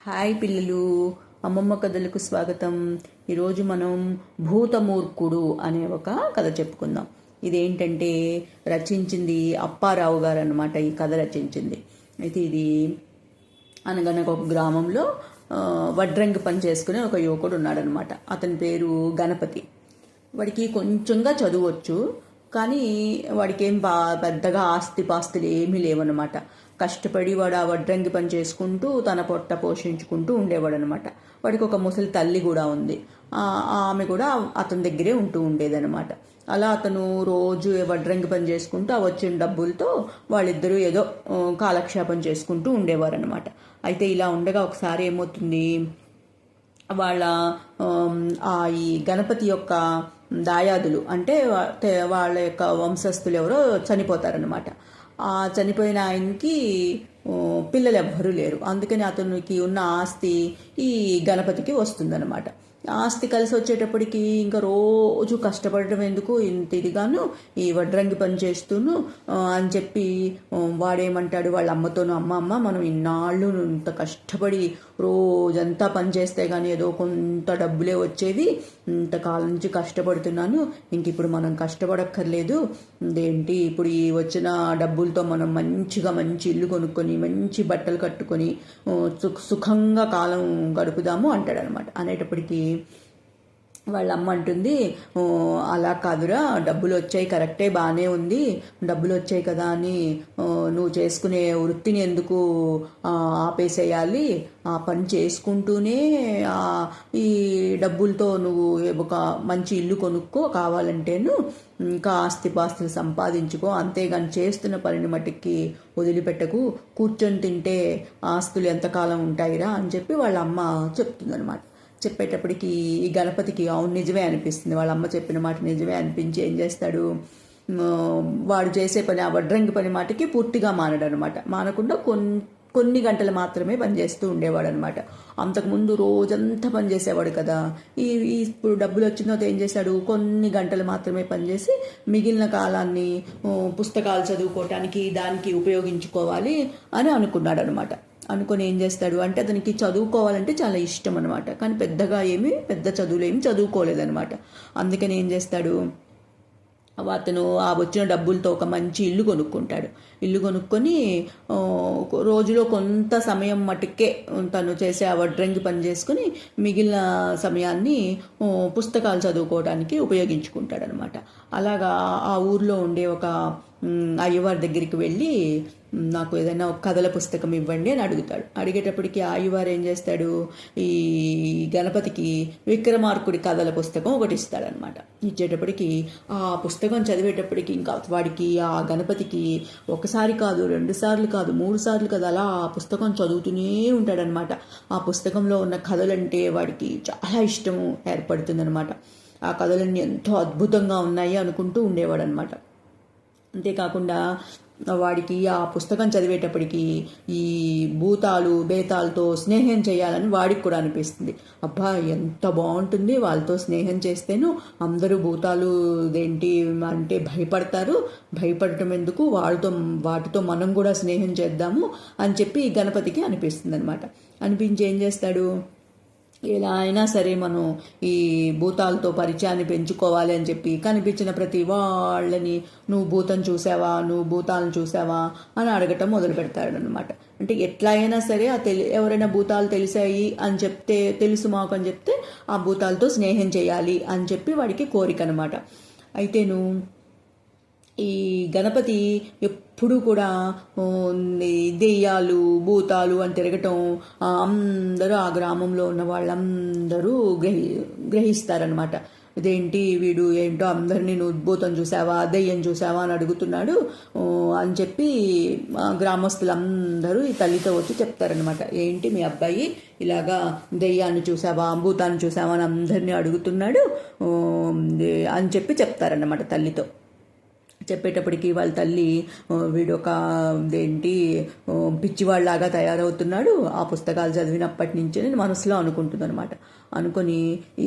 Hi పిల్లలు, అమ్మమ్మ కథలకు స్వాగతం. ఈరోజు మనం భూతమూర్ఖుడు అనే ఒక కథ చెప్పుకుందాం. ఇదేంటంటే రచించింది అప్పారావు గారు అన్నమాట. ఈ కథ రచించింది. అయితే ఇది అనగనగా ఒక గ్రామంలో వడ్రంగి పని చేసుకునే ఒక యువకుడు ఉన్నాడనమాట. అతని పేరు గణపతి. వాడికి కొంచెంగా చదువచ్చు, కానీ వాడికి ఏం పెద్దగా ఆస్తిపాస్తులు ఏమీ లేవన్నమాట. కష్టపడి వాడు ఆ వడ్రంగి పని చేసుకుంటూ తన పొట్ట పోషించుకుంటూ ఉండేవాడు అనమాట. వాడికి ఒక ముసలి తల్లి కూడా ఉంది. ఆమె కూడా అతని దగ్గరే ఉంటూ ఉండేదన్నమాట. అలా అతను రోజు వడ్రంగి పని చేసుకుంటూ ఆ వచ్చిన డబ్బులతో వాళ్ళిద్దరూ ఏదో కాలక్షేపం చేసుకుంటూ ఉండేవారు అనమాట. అయితే ఇలా ఉండగా ఒకసారి ఏమవుతుంది, వాళ్ళ ఈ గణపతి యొక్క దాయాదులు అంటే వాళ్ళ యొక్క వంశస్థులు ఎవరో చనిపోతారనమాట. ఆ చనిపోయిన ఆయనకి పిల్లలు ఎవ్వరూ లేరు. అందుకని అతనికి ఉన్న ఆస్తి ఈ గణపతికి వస్తుందన్నమాట. ఆస్తి కలిసి వచ్చేటప్పటికి ఇంకా రోజు కష్టపడటం ఎందుకు, ఇంత ఇదిగాను ఈ వడ్రంగి పని చేస్తూను అని చెప్పి వాడేమంటాడు వాళ్ళ అమ్మతోనూ, అమ్మ మనం ఇన్నాళ్ళు ఇంత కష్టపడి రోజంతా పని చేస్తే కానీ ఏదో కొంత డబ్బులే వచ్చేవి, ఇంతకాలం నుంచి కష్టపడుతున్నాను, ఇంక ఇప్పుడు మనం కష్టపడక్కర్లేదు, ఏంటి ఇప్పుడు ఈ వచ్చిన డబ్బులతో మనం మంచి ఇల్లు కొనుక్కొని మంచి బట్టలు కట్టుకొని సుఖంగా కాలం గడుపుదాము అంటాడనమాట. అనేటప్పటికీ వాళ్ళ అమ్మ అంటుంది, అలా కాదురా, డబ్బులు వచ్చాయి కరెక్టే, బాగానే ఉంది, డబ్బులు వచ్చాయి కదా అని నువ్వు చేసుకునే వృత్తిని ఎందుకు ఆపేసేయాలి, ఆ పని చేసుకుంటూనే ఈ డబ్బులతో నువ్వు ఒక మంచి ఇల్లు కొనుక్కో, కావాలంటేను ఇంకా ఆస్తిపాస్తులు సంపాదించుకో, అంతేగాని చేస్తున్న పనిని మట్టుకి వదిలిపెట్టకు, కూర్చొని తింటే ఆస్తులు ఎంతకాలం ఉంటాయిరా అని చెప్పి వాళ్ళ అమ్మ చెప్తుందనమాట. చెప్పేటప్పటికి ఈ గణపతికి అవును నిజమే అనిపిస్తుంది. వాళ్ళ అమ్మ చెప్పిన మాట నిజమే అనిపించి ఏం చేస్తాడు, వాడు చేసే పని, ఆ వడ్రంగి పని మాటకి పూర్తిగా మానడనమాట. మానకుండా కొన్ని గంటలు మాత్రమే పనిచేస్తూ ఉండేవాడు అనమాట. అంతకుముందు రోజంతా పనిచేసేవాడు కదా. ఇప్పుడు డబ్బులు వచ్చిన తర్వాత ఏం చేశాడు, కొన్ని గంటలు మాత్రమే పనిచేసి మిగిలిన కాలాన్ని పుస్తకాలు చదువుకోవటానికి దానికి ఉపయోగించుకోవాలి అని అనుకున్నాడు అనమాట. అనుకొని ఏం చేస్తాడు అంటే, అతనికి చదువుకోవాలంటే చాలా ఇష్టం అనమాట. కానీ పెద్ద చదువులు ఏమి చదువుకోలేదనమాట. అందుకని ఏం చేస్తాడు, అతను ఆ వచ్చిన డబ్బులతో ఒక మంచి ఇల్లు కొనుక్కుంటాడు. ఇల్లు కొనుక్కొని రోజులో కొంత సమయం మటుకే తను చేసే ఆ వడ్రంగి పని చేసుకుని మిగిలిన సమయాన్ని పుస్తకాలు చదువుకోవడానికి ఉపయోగించుకుంటాడనమాట. అలాగా ఆ ఊర్లో ఉండే ఒక అయ్యవారి దగ్గరికి వెళ్ళి నాకు ఏదైనా ఒక కథల పుస్తకం ఇవ్వండి అని అడుగుతాడు. అడిగేటప్పటికి అయ్యవారు ఏం చేస్తాడు, ఈ గణపతికి విక్రమార్కుడి కథల పుస్తకం ఒకటి ఇస్తాడనమాట. ఇచ్చేటప్పటికి ఆ పుస్తకం చదివేటప్పటికి ఇంకా వాడికి ఆ గణపతికి ఒకసారి కాదు, 2 సార్లు కాదు, 3 సార్లు కాదు, అలా ఆ పుస్తకం చదువుతూనే ఉంటాడనమాట. ఆ పుస్తకంలో ఉన్న కథలంటే వాడికి చాలా ఇష్టము ఏర్పడుతుందనమాట. ఆ కథలన్నీ ఎంతో అద్భుతంగా ఉన్నాయి అనుకుంటూ ఉండేవాడనమాట. అంతేకాకుండా వాడికి ఆ పుస్తకం చదివేటప్పటికి ఈ భూతాలు బేతాలతో స్నేహం చేయాలని వాడికి కూడా అనిపిస్తుంది. అబ్బా ఎంత బాగుంటుంది, వాళ్ళతో స్నేహం చేస్తేను అందరూ భూతాలు ఏంటి అంటే భయపడటం ఎందుకు, వాటితో మనం కూడా స్నేహం చేద్దాము అని చెప్పి గణపతికి అనిపిస్తుంది అనమాట. అనిపించి ఏం చేస్తాడు, ఎలా అయినా సరే మనం ఈ భూతాలతో పరిచయాన్ని పెంచుకోవాలి అని చెప్పి కనిపించిన ప్రతి వాళ్ళని నువ్వు భూతాలను చూసావా అని అడగటం మొదలు పెడతాడు అనమాట. అంటే ఎట్లా అయినా సరే ఎవరైనా భూతాలు తెలిసాయి అని చెప్తే, తెలుసు మాకు అని చెప్తే ఆ భూతాలతో స్నేహం చేయాలి అని చెప్పి వాడికి కోరిక అనమాట. అయితేను ఈ గణపతి ఎప్పుడు కూడా దెయ్యాలు భూతాలు అని తిరగటం అందరూ ఆ గ్రామంలో ఉన్న వాళ్ళందరూ గ్రహిస్తారనమాట. ఇదేంటి వీడు ఏంటో అందరినీ నువ్వు భూతం చూసావా, దెయ్యం చూసావా అని అడుగుతున్నాడు అని చెప్పి గ్రామస్తులందరూ ఈ తల్లితో వచ్చి చెప్తారనమాట. ఏంటి మీ అబ్బాయి ఇలాగా దెయ్యాన్ని చూసావా, భూతాన్ని చూసావా అని అందరినీ అడుగుతున్నాడు అని చెప్పి చెప్తారన్నమాట తల్లితో. చెప్పేటప్పటికి వాళ్ళ తల్లి, వీడొక పిచ్చివాళ్ళలాగా తయారవుతున్నాడు, ఆ పుస్తకాలు చదివినప్పటి నుంచి నేను మనసులో అనుకుంటుందన్నమాట. అనుకొని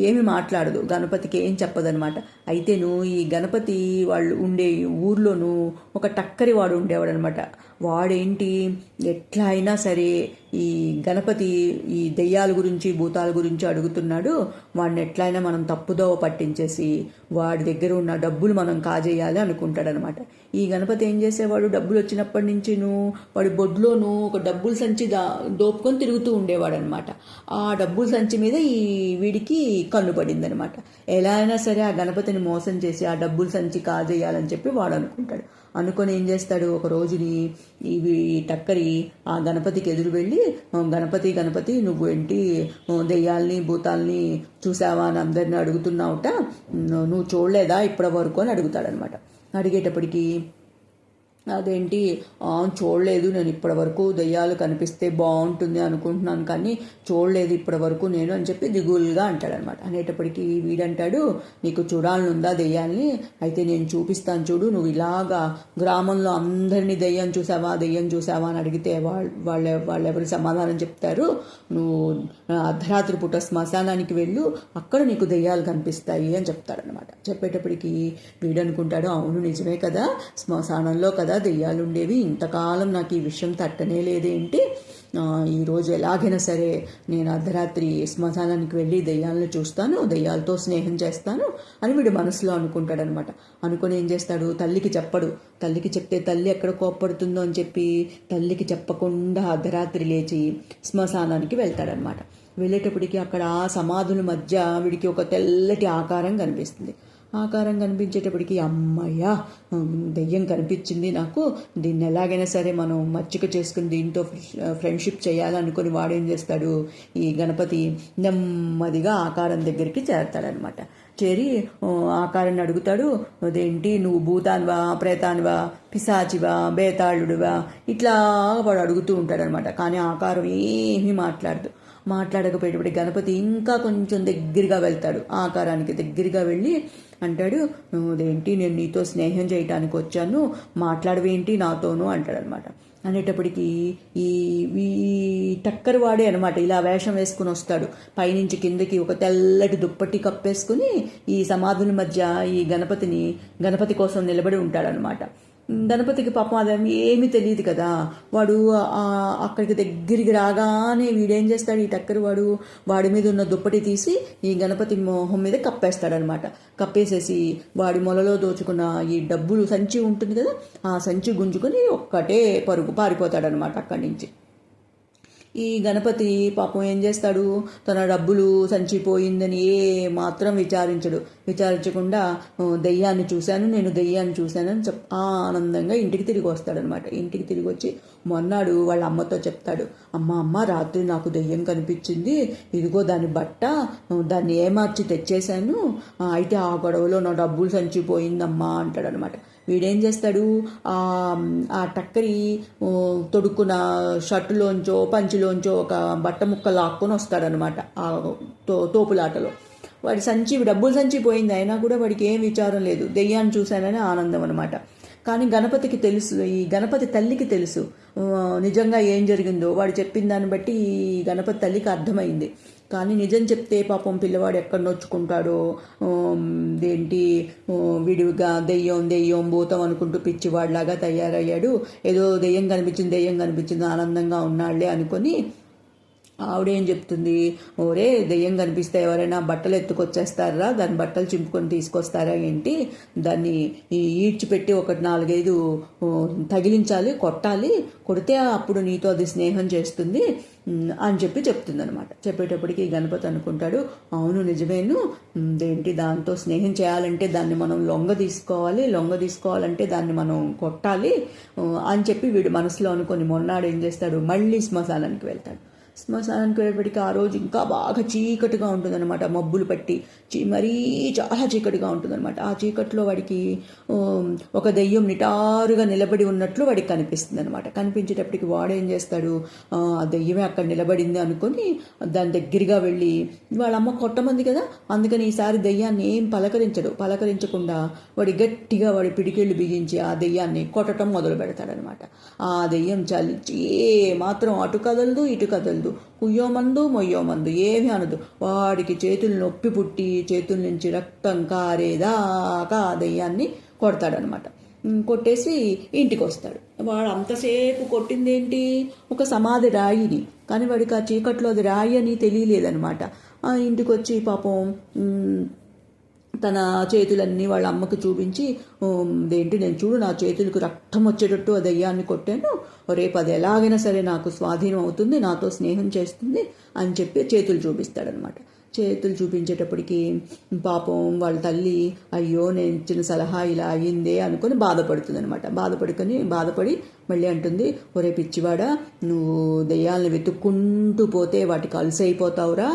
ఏమి మాట్లాడదు, గణపతికి ఏం చెప్పదనమాట. అయితేను ఈ గణపతి వాళ్ళు ఉండే ఊర్లోనూ ఒక టక్కరి వాడు ఉండేవాడు అనమాట. వాడేంటి ఎట్లా అయినా సరే ఈ గణపతి ఈ దెయ్యాల గురించి భూతాల గురించి అడుగుతున్నాడు. వాడిని ఎట్లయినా మనం తప్పుదోవ పట్టించేసి వాడి దగ్గర ఉన్న డబ్బులు మనం కాజేయాలి అనుకుంటాడనమాట. ఈ గణపతి ఏం చేసేవాడు, డబ్బులు వచ్చినప్పటి నుంచి వాడి బొడ్లోనూ ఒక డబ్బుల సంచి దోపుకొని తిరుగుతూ ఉండేవాడు అనమాట. ఆ డబ్బుల సంచి మీద ఈ వీడికి కన్ను పడింది అనమాట. ఎలా అయినా సరే ఆ గణపతిని మోసం చేసి ఆ డబ్బుల సంచి కాజేయాలని చెప్పి వాడు అనుకుంటాడు. అనుకొని ఏం చేస్తాడు, ఒక రోజుని ఇవి టక్కరి ఆ గణపతికి ఎదురు వెళ్ళి, గణపతి నువ్వు ఏంటి దెయ్యాల్ని భూతాల్ని చూసావా అని అందరిని అడుగుతున్నావుట, నువ్వు చూడలేదా ఇప్పటి వరకు అని అడుగుతాడనమాట. అడిగేటప్పటికి అదేంటి చూడలేదు, నేను ఇప్పటి వరకు దెయ్యాలు కనిపిస్తే బాగుంటుంది అనుకుంటున్నాను కానీ చూడలేదు ఇప్పటి వరకు నేను అని చెప్పి దిగులుగా అంటాడనమాట. అనేటప్పటికీ వీడంటాడు, నీకు చూడాలనుందా దెయ్యాల్ని, అయితే నేను చూపిస్తాను చూడు, నువ్వు ఇలాగా గ్రామంలో అందరినీ దెయ్యం చూసావా అని అడిగితే వాళ్ళెవరు సమాధానం చెప్తారు, నువ్వు అర్ధరాత్రి పూట శ్మశానానికి వెళ్ళు, అక్కడ నీకు దెయ్యాలు కనిపిస్తాయి అని చెప్తాడనమాట. చెప్పేటప్పటికి వీడనుకుంటాడు, అవును నిజమే కదా, శ్మశానంలో కదా దెయ్యాలు ఉండేవి, ఇంతకాలం నాకు ఈ విషయం తట్టనే లేదేంటి, ఈరోజు ఎలాగైనా సరే నేను అర్ధరాత్రి శ్మశానానికి వెళ్ళి దెయ్యాలను చూస్తాను, దెయ్యాలతో స్నేహం చేస్తాను అని వీడు మనసులో అనుకుంటాడనమాట. అనుకుని ఏం చేస్తాడు, తల్లికి చెప్పడు. తల్లికి చెప్తే తల్లి ఎక్కడ కోప్పడుతుందో అని చెప్పి తల్లికి చెప్పకుండా అర్ధరాత్రి లేచి శ్మశానానికి వెళ్తాడనమాట. వెళ్ళేటప్పటికి అక్కడ సమాధుల మధ్య వీడికి ఒక తెల్లటి ఆకారం కనిపిస్తుంది. ఆకారం కనిపించేటప్పటికి అమ్మయ్య దెయ్యం కనిపించింది నాకు, దీన్ని ఎలాగైనా సరే మనం మచ్చిక చేసుకుని దీంతో ఫ్రెండ్షిప్ చేయాలనుకుని వాడేం చేస్తాడు, ఈ గణపతి నెమ్మదిగా ఆకారం దగ్గరికి చేరతాడనమాట. చేరి ఆకారాన్ని అడుగుతాడు, అదేంటి నువ్వు భూతాన్వా ప్రేతాన్వా పిశాచివా బేతాళుడివా ఇట్లా వాడు అడుగుతూ ఉంటాడనమాట. కానీ ఆకారం ఏమీ మాట్లాడకపోయేటప్పుడు గణపతి ఇంకా కొంచెం దగ్గరగా వెళ్తాడు. ఆకారానికి దగ్గరగా వెళ్ళి అంటాడు, అదేంటి నేను నీతో స్నేహం చేయటానికి వచ్చాను, మాట్లాడవేంటి నాతోనూ అంటాడనమాట. అనేటప్పటికీ ఈ టక్కర్ వాడే అనమాట ఇలా వేషం వేసుకుని వస్తాడు. పైనుంచి కిందకి ఒక తెల్లటి దుప్పటి కప్పేసుకుని ఈ సమాధుల మధ్య ఈ గణపతి కోసం నిలబడి ఉంటాడనమాట. గణపతికి పాపం అదేమి ఏమీ తెలియదు కదా. వాడు అక్కడికి దగ్గరికి రాగానే వీడేం చేస్తాడు, ఈ టక్కరి వాడి మీద ఉన్న దుప్పటి తీసి ఈ గణపతి మొహం మీద కప్పేస్తాడనమాట. కప్పేసేసి వాడి మొలలో దోచుకున్న ఈ డబ్బులు సంచి ఉంటుంది కదా, ఆ సంచి గుంజుకొని ఒక్కటే పరుగు పారిపోతాడనమాట అక్కడి నుంచి. ఈ గణపతి పాపం ఏం చేస్తాడు, తన డబ్బులు సంచిపోయిందని మాత్రం విచారించకుండా దెయ్యాన్ని చూశానని ఆనందంగా ఇంటికి తిరిగి వస్తాడనమాట. ఇంటికి తిరిగి వచ్చి మొన్నాడు వాళ్ళ అమ్మతో చెప్తాడు, అమ్మ రాత్రి నాకు దెయ్యం కనిపించింది, ఇదిగో దాని బట్ట, దాన్ని ఏమార్చి తెచ్చేశాను, అయితే ఆ గొడవలో నా డబ్బులు సంచిపోయిందమ్మా అంటాడనమాట. వీడేం చేస్తాడు, ఆ టక్కరి తొడుక్కున్న షర్టులోంచో పంచిలోంచో ఒక బట్ట ముక్క లాక్కొని వస్తాడనమాట. ఆ తోపులాటలో వాడి డబ్బులు సంచి పోయింది, అయినా కూడా వాడికి ఏం విచారం లేదు, దెయ్యాన్ని చూశానని ఆనందం అనమాట. కానీ గణపతికి తెలుసు, ఈ గణపతి తల్లికి తెలుసు నిజంగా ఏం జరిగిందో. వాడు చెప్పిన దాన్ని బట్టి ఈ గణపతి తల్లికి అర్థమైంది. కానీ నిజం చెప్తే పాపం పిల్లవాడు ఎక్కడ నొచ్చుకుంటాడో, విడివిగా దెయ్యం భూతం అనుకుంటూ పిచ్చివాడిలాగా తయారయ్యాడు. ఏదో దెయ్యం కనిపించింది ఆనందంగా ఉన్నాళ్లే అనుకొని ఆవిడేం చెప్తుంది, ఓరే దెయ్యం కనిపిస్తే ఎవరైనా బట్టలు ఎత్తుకొచ్చేస్తారా, దాని బట్టలు చింపుకొని తీసుకొస్తారా ఏంటి, దాన్ని ఈడ్చిపెట్టి 1-4-5 తగిలించాలి, కొడితే అప్పుడు నీతో అది స్నేహం చేస్తుంది అని చెప్తుందనమాట. చెప్పేటప్పటికి గణపతి అనుకుంటాడు, అవును నిజమేను, దాంతో స్నేహం చేయాలంటే దాన్ని మనం లొంగ తీసుకోవాలంటే దాన్ని మనం కొట్టాలి అని చెప్పి వీడు మనసులో అనుకొని మొన్నాడు ఏం చేస్తాడు, మళ్ళీ శ్మశానానికి వెళ్తాడు. శ్మశానానికి వెళ్ళేప్పటికీ ఆ రోజు ఇంకా బాగా చీకటిగా ఉంటుందన్నమాట. మబ్బులు పట్టి మరీ చాలా చీకటిగా ఉంటుందన్నమాట. ఆ చీకట్లో వాడికి ఒక దెయ్యం నిటారుగా నిలబడి ఉన్నట్లు వాడికి కనిపిస్తుంది అనమాట. కనిపించేటప్పటికి వాడు ఏం చేస్తాడు, ఆ దెయ్యమే అక్కడ నిలబడింది అనుకొని దాని దగ్గరగా వెళ్ళి, వాళ్ళ అమ్మ కొట్టమంది కదా, అందుకని ఈసారి దెయ్యాన్ని ఏం పలకరించకుండా వాడి గట్టిగా వాడి పిడికిళ్ళు బిగించి ఆ దెయ్యాన్ని కొట్టడం మొదలు పెడతాడనమాట. ఆ దెయ్యం మాత్రం అటు కదలదు ఇటు కదలదు, కుయ్యోమందు మొయ్యోమందు ఏమీ అనదు. వాడికి చేతులు నొప్పి పుట్టి చేతుల నుంచి రక్తం కారేదాకా ఆ దెయ్యాన్ని కొడతాడనమాట. కొట్టేసి ఇంటికి వస్తాడు. వాడు అంతసేపు కొట్టిందేంటి, ఒక సమాధి రాయిని, కానీ వాడికి ఆ చీకట్లో అది రాయి అని తెలియలేదనమాట. ఇంటికి వచ్చి పాపం తన చేతులన్నీ వాళ్ళ అమ్మకు చూపించి, ఏంటి నేను చూడు నా చేతులకు రక్తం వచ్చేటట్టు ఆ దయ్యాన్ని కొట్టాను, రేపు అది ఎలాగైనా సరే నాకు స్వాధీనం అవుతుంది, నాతో స్నేహం చేస్తుంది అని చెప్పి చేతులు చూపిస్తాడనమాట. చేతులు చూపించేటప్పటికి పాపం వాళ్ళ తల్లి అయ్యో నేను ఇచ్చిన సలహా ఇలా అయ్యిందే అనుకొని బాధపడి మళ్ళీ అంటుంది, ఒరే పిచ్చివాడా, నువ్వు దెయ్యాలను వెతుక్కుంటూ పోతే వాటికి అలసైపోతావురా,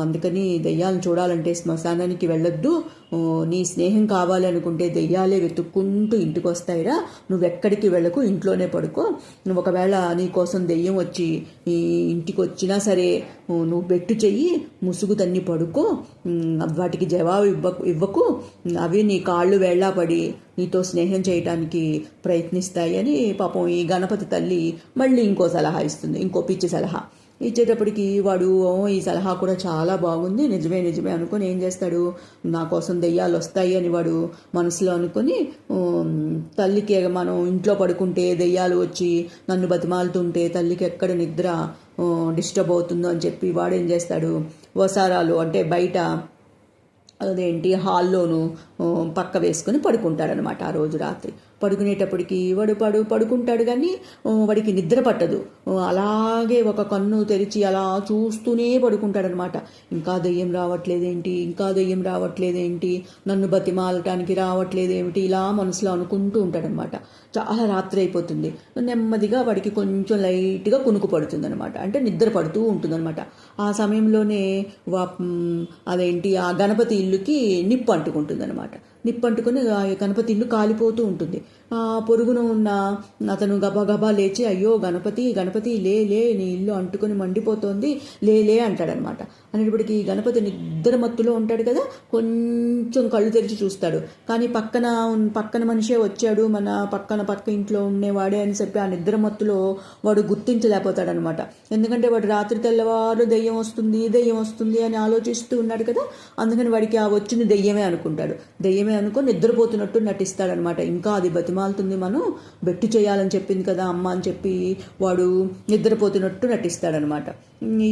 అందుకని దెయ్యాలను చూడాలంటే శ్మశానానికి వెళ్ళొద్దు, నీ స్నేహం కావాలి అనుకుంటే దెయ్యాలే వెతుక్కుంటూ ఇంటికి వస్తాయిరా, నువ్వెక్కడికి వెళ్ళకు, ఇంట్లోనే పడుకో, నువ్వు ఒకవేళ నీ కోసం దెయ్యం వచ్చి ఇంటికి వచ్చినా సరే నువ్వు బెట్టు చెయ్యి, ముసుగు తన్ని పడుకో, వాటికి జవాబు ఇవ్వకు, అవి నీ కాళ్ళు వేళ్ళా పడి నీతో స్నేహం చేయటానికి ప్రయత్నిస్తాయి అని పాపం ఈ గణపతి తల్లి మళ్ళీ ఇంకో సలహా ఇస్తుంది, ఇంకో పిచ్చి సలహా ఇచ్చేటప్పటికి వాడు ఈ సలహా కూడా చాలా బాగుంది, నిజమే అనుకొని ఏం చేస్తాడు, నా కోసం దెయ్యాలు వస్తాయి అని వాడు మనసులో అనుకొని తల్లికి మనం ఇంట్లో పడుకుంటే దెయ్యాలు వచ్చి నన్ను బతిమాలుతుంటే తల్లికి ఎక్కడ నిద్ర డిస్టర్బ్ అవుతుందో అని చెప్పి వాడేం చేస్తాడు, వసారాలు అంటే బయట హాల్లోనూ పక్క వేసుకొని పడుకుంటాడనమాట. ఆ రోజు రాత్రి పడుకునేటప్పటికి వాడు పడుకుంటాడు కానీ వాడికి నిద్ర పట్టదు, అలాగే ఒక కన్ను తెరిచి అలా చూస్తూనే పడుకుంటాడనమాట. ఇంకా దెయ్యం రావట్లేదేంటి, నన్ను బతిమాలటానికి రావట్లేదేమిటి, ఇలా మనసులో అనుకుంటూ ఉంటాడనమాట. చాలా రాత్రి అయిపోతుంది, నెమ్మదిగా వాడికి కొంచెం లైట్గా కునుకు పడుతుంది అనమాట, అంటే నిద్ర పడుతూ ఉంటుందన్నమాట. ఆ సమయంలోనే ఆ గణపతి ఇల్లుకి నిప్పు అంటుకుంటుంది అనమాట. నిప్పు అంటుకుని గణపతి ఇల్లు కాలిపోతూ ఉంటుంది. పొరుగున ఉన్న అతను గబగబా లేచి, అయ్యో గణపతి లే నీ ఇల్లు అంటుకొని మండిపోతోంది, లే అంటాడనమాట. అనేటప్పటికీ గణపతి నిద్ర మత్తులో ఉంటాడు కదా, కొంచెం కళ్ళు తెరిచి చూస్తాడు, కానీ పక్కన మనిషే వచ్చాడు, మన పక్క ఇంట్లో ఉండేవాడే అని చెప్పి ఆ నిద్ర మత్తులో వాడు గుర్తించలేకపోతాడనమాట. ఎందుకంటే వాడు రాత్రి తెల్లవారు దెయ్యం వస్తుంది అని ఆలోచిస్తూ ఉన్నాడు కదా, అందుకని వాడికి ఆ వచ్చింది దెయ్యమే అనుకొని నిద్రపోతున్నట్టు నటిస్తాడనమాట. ఇంకా అది బతిమాలుతుంది, మనం బెట్టు చేయాలని చెప్పింది కదా అమ్మ అని చెప్పి వాడు నిద్రపోతున్నట్టు నటిస్తాడనమాట. ఈ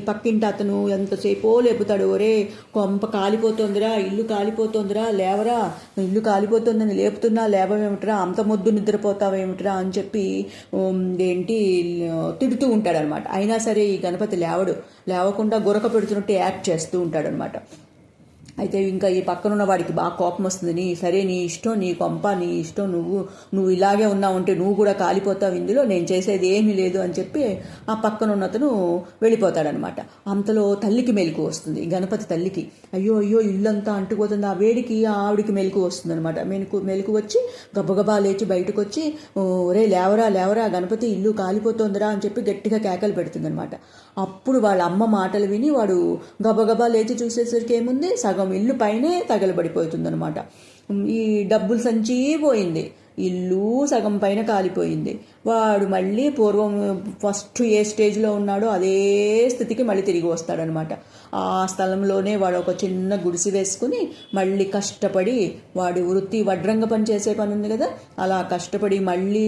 పక్కింటి అతను ఎంతసేపో లేపుతాడు, ఒరే కొంప కాలిపోతుందిరా, ఇల్లు కాలిపోతుందిరా, లేవరా, ఇల్లు కాలిపోతుందని లేపుతున్నా లేవమేమిట్రా, అంత మొద్దు నిద్రపోతావేమిట్రా అని చెప్పి తిడుతూ ఉంటాడనమాట. అయినా సరే ఈ గణపతి లేవకుండా గురక పెడుతున్నట్టు యాక్ట్ చేస్తూ ఉంటాడనమాట. అయితే ఇంకా ఈ పక్కనున్న వాడికి బాగా కోపం వస్తుంది, సరే నీ ఇష్టం, నీ కొంప, నీ ఇష్టం, నువ్వు ఇలాగే ఉన్నావంటే నువ్వు కూడా కాలిపోతావు, ఇందులో నేను చేసేది ఏమీ లేదు అని చెప్పి ఆ పక్కనున్న అతను వెళ్ళిపోతాడనమాట. అంతలో తల్లికి మెలకు వస్తుంది, గణపతి తల్లికి, అయ్యో ఇల్లంతా అంటుకుపోతుంది, ఆ వేడికి ఆవిడికి మెలకు వస్తుంది అనమాట. మెలకు వచ్చి గబగబా లేచి బయటకు వచ్చి, ఒరే లేవరా గణపతి, ఇల్లు కాలిపోతుందిరా అని చెప్పి గట్టిగా కేకలు పెడుతుంది అనమాట. అప్పుడు వాళ్ళ అమ్మ మాటలు విని వాడు గబగబా లేచి చూసేసరికి ఏముంది, సగం ఇల్లు పైనే తగలబడిపోతుందనమాట. ఈ డబ్బులు సంచి పోయింది, ఇల్లు సగం పైన కాలిపోయింది. వాడు మళ్ళీ పూర్వం ఫస్ట్ ఏ స్టేజ్లో ఉన్నాడో అదే స్థితికి మళ్ళీ తిరిగి వస్తాడనమాట. ఆ స్థలంలోనే వాడు ఒక చిన్న గుడిసి వేసుకుని మళ్ళీ కష్టపడి, వాడి వృత్తి వడ్రంగ పని చేసే పని ఉంది కదా, అలా కష్టపడి మళ్ళీ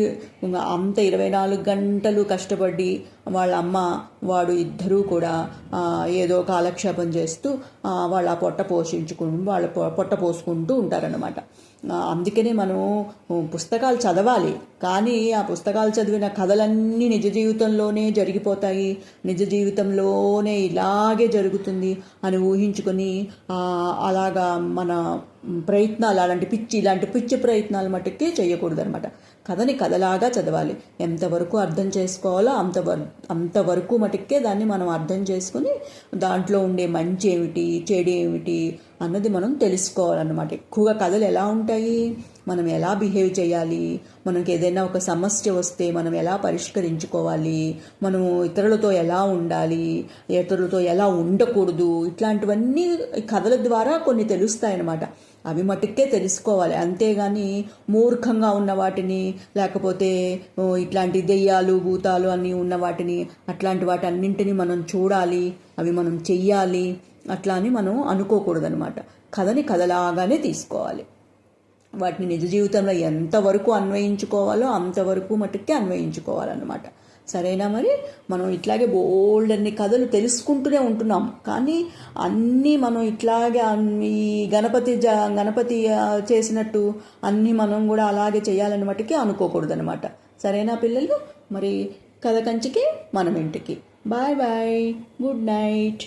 అంత 24 గంటలు కష్టపడి వాళ్ళ అమ్మ వాడు ఇద్దరూ కూడా ఏదో కాలక్షేపం చేస్తూ వాళ్ళ పొట్ట పోసుకుంటూ ఉంటారన్నమాట. అందుకనే మనం పుస్తకాలు చదవాలి, కానీ ఆ పుస్తకాలు చదివిన కథలన్నీ నిజ జీవితంలోనే జరిగిపోతాయి, నిజ జీవితంలోనే ఇలాగే జరుగుతుంది అని ఊహించుకొని అలాగా మన ప్రయత్నాలు ఇలాంటి పిచ్చి ప్రయత్నాలు మట్టుకే చేయకూడదు అనమాట. కథని కథలాగా చదవాలి, ఎంతవరకు అర్థం చేసుకోవాలో అంతవరకు మటుకే దాన్ని మనం అర్థం చేసుకుని దాంట్లో ఉండే మంచి ఏమిటి చెడు ఏమిటి అన్నది మనం తెలుసుకోవాలన్నమాట. ఎక్కువగా కథలు ఎలా ఉంటాయి, మనం ఎలా బిహేవ్ చేయాలి, మనకి ఏదైనా ఒక సమస్య వస్తే మనం ఎలా పరిష్కరించుకోవాలి, మనము ఇతరులతో ఎలా ఉండాలి, ఇతరులతో ఎలా ఉండకూడదు, ఇట్లాంటివన్నీ కథల ద్వారా కొన్ని తెలుస్తాయన్నమాట. అవి మటుకే తెలుసుకోవాలి, అంతేగాని మూర్ఖంగా ఉన్న వాటిని, లేకపోతే ఇట్లాంటి దెయ్యాలు భూతాలు అన్నీ ఉన్న వాటిని, అట్లాంటి వాటన్నింటినీ మనం చూడాలి, అవి మనం చెయ్యాలి అట్లా అని మనం అనుకోకూడదనమాట. కథని కథలాగానే తీసుకోవాలి. వాటిని నిజ జీవితంలో ఎంతవరకు అన్వయించుకోవాలో అంతవరకు మటుకే అన్వయించుకోవాలన్నమాట. సరేనా? మరి మనం ఇట్లాగే బోల్డ్ అన్ని కథలు తెలుసుకుంటూనే ఉంటున్నాం, కానీ అన్నీ మనం ఇట్లాగే ఈ గణపతి చేసినట్టు అన్నీ మనం కూడా అలాగే చేయాలని మటుకే అనుకోకూడదనమాట. సరేనా పిల్లలు? మరి కథ కంచికి మనం ఇంటికి. Bye bye, good night.